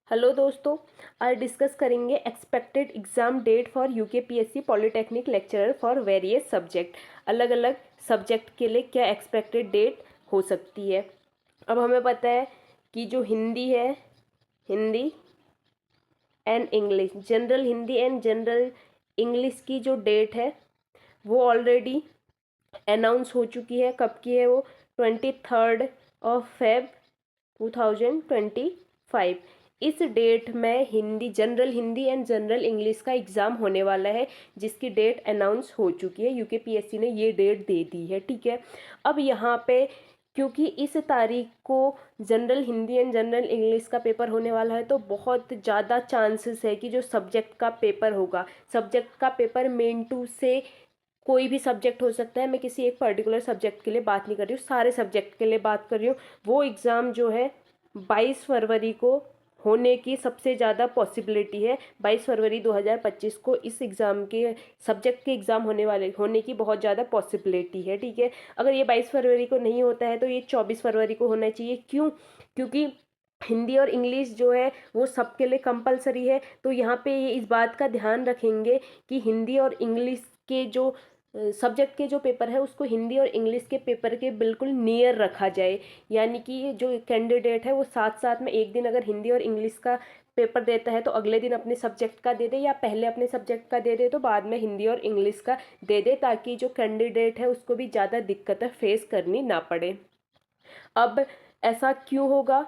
Hello दोस्तों, आज discuss करेंगे expected exam date for UKPSC polytechnic lecturer for various subject. अलग अलग सब्जेक्ट के लिए क्या एक्सपेक्टेड डेट हो सकती है। अब हमें पता है कि जो हिंदी है, Hindi and English, general Hindi and general English की जो डेट है वो ऑलरेडी अनाउंस हो चुकी है। कब की है वो? 23 Feb 2025। इस डेट में Hindi, general Hindi and general English का एग्ज़ाम होने वाला है, जिसकी डेट अनाउंस हो चुकी है। यूकेपीएससी ने ये डेट दे दी है, ठीक है। अब यहाँ पे क्योंकि इस तारीख को general Hindi and general English का पेपर होने वाला है, तो बहुत ज़्यादा चांसेस है कि जो सब्जेक्ट का पेपर होगा, सब्जेक्ट का पेपर मेन टू से कोई भी सब्जेक्ट हो सकता है। मैं किसी एक पर्टिकुलर सब्जेक्ट के लिए बात नहीं कर रही हूँ, सारे सब्जेक्ट के लिए बात कर रही हूँ। वो एग्ज़ाम जो है 22 फरवरी को होने की सबसे ज़्यादा पॉसिबिलिटी है। 22 फरवरी 2025 को इस एग्ज़ाम के सब्जेक्ट के एग्ज़ाम होने की बहुत ज़्यादा पॉसिबिलिटी है, ठीक है। अगर ये 22 फरवरी को नहीं होता है तो ये 24 फरवरी को होना चाहिए। क्यों? क्योंकि हिंदी और इंग्लिश जो है वो सबके लिए कंपलसरी है। तो यहाँ पे ये इस बात का ध्यान रखेंगे कि हिंदी और इंग्लिश के जो सब्जेक्ट के जो पेपर है उसको हिंदी और इंग्लिश के पेपर के बिल्कुल नियर रखा जाए। यानी कि जो कैंडिडेट है वो साथ साथ में एक दिन अगर हिंदी और इंग्लिश का पेपर देता है तो अगले दिन अपने सब्जेक्ट का दे दे, या पहले अपने सब्जेक्ट का दे दे तो बाद में हिंदी और इंग्लिश का दे दे, ताकि जो कैंडिडेट है उसको भी ज़्यादा दिक्कतें फेस करनी ना पड़े। अब ऐसा क्यों होगा?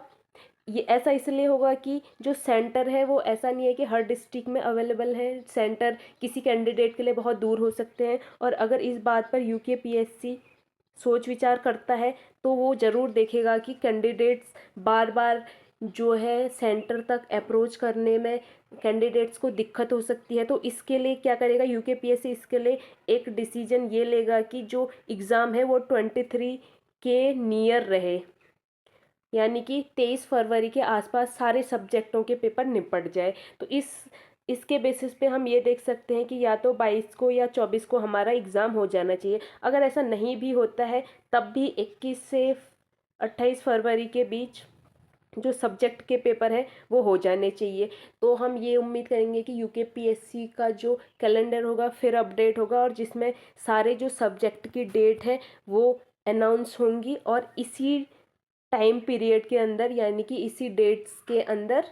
ये ऐसा इसलिए होगा कि जो सेंटर है वो ऐसा नहीं है कि हर डिस्ट्रिक्ट में अवेलेबल है। सेंटर किसी कैंडिडेट के लिए बहुत दूर हो सकते हैं, और अगर इस बात पर यूकेपीएससी सोच विचार करता है तो वो ज़रूर देखेगा कि कैंडिडेट्स बार बार जो है सेंटर तक अप्रोच करने में कैंडिडेट्स को दिक्कत हो सकती है। तो इसके लिए क्या करेगा यूकेपीएससी? इसके लिए एक डिसीजन ये लेगा कि जो एग्ज़ाम है वो 23 के नियर रहे, यानी कि 23 फरवरी के आसपास सारे सब्जेक्टों के पेपर निपट जाए। तो इसके बेसिस पे हम ये देख सकते हैं कि या तो 22 को या 24 को हमारा एग्ज़ाम हो जाना चाहिए। अगर ऐसा नहीं भी होता है तब भी 21 से 28 फरवरी के बीच जो सब्जेक्ट के पेपर है वो हो जाने चाहिए। तो हम ये उम्मीद करेंगे कि यूकेपीएससी का जो कैलेंडर होगा फिर अपडेट होगा, और जिसमें सारे जो सब्जेक्ट की डेट है वो अनाउंस होंगी, और इसी टाइम पीरियड के अंदर, यानी कि इसी डेट्स के अंदर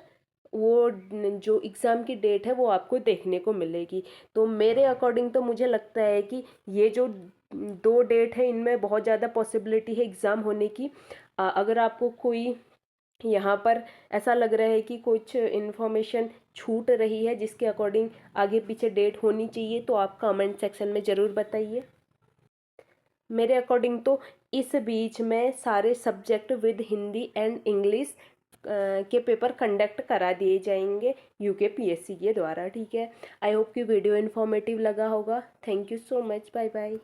वो जो एग्ज़ाम की डेट है वो आपको देखने को मिलेगी। तो मेरे अकॉर्डिंग तो मुझे लगता है कि ये जो दो डेट है इनमें बहुत ज़्यादा पॉसिबिलिटी है एग्ज़ाम होने की। अगर आपको कोई यहाँ पर ऐसा लग रहा है कि कुछ इन्फॉर्मेशन छूट रही है जिसके अकॉर्डिंग आगे पीछे डेट होनी चाहिए, तो आप कमेंट सेक्शन में ज़रूर बताइए। मेरे अकॉर्डिंग तो इस बीच में सारे subject with Hindi and English के पेपर कंडक्ट करा दिए जाएंगे यूकेपीएससी के द्वारा, ठीक है। आई होप कि वीडियो इन्फॉर्मेटिव लगा होगा। Thank you so much, bye bye.